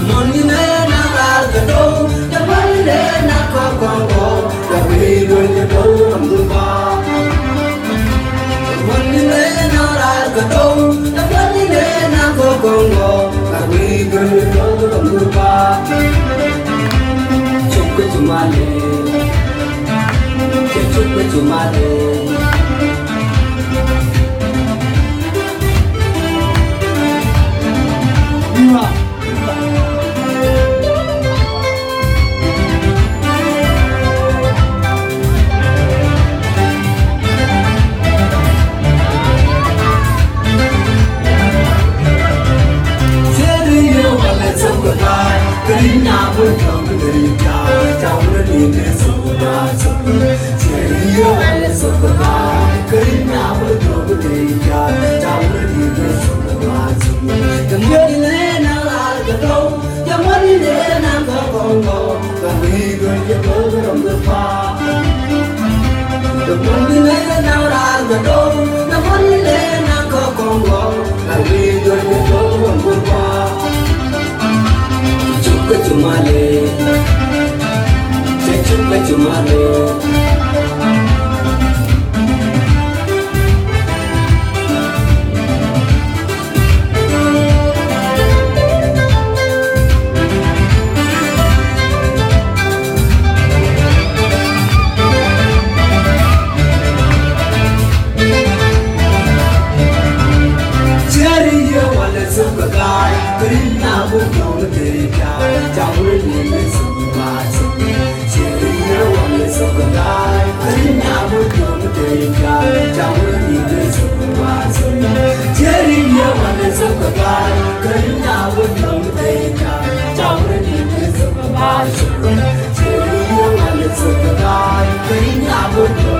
Money na ga do, the money na ko ko, the way do you do amduba. Money na ga do, the money na ko ko, the way do you do amduba. Chukku chumale, chukku chumale. Karina will come to the town, town in the soda. Cheerio, and so goodbye. Karina will come to the town in the soda. The money then I'll go, the money then I'll go. The way when you go from the park. The money then I'll go, the money then I'll go. The way when you go from the park. Chumale, chumale. Karina will go to the town in the soda. Cheerio, and so goodbye. Karina will go to the town in the soda. Cheerio, and so goodbye. Karina will go to the town in the soda. Cheerio, and so goodbye. Karina will go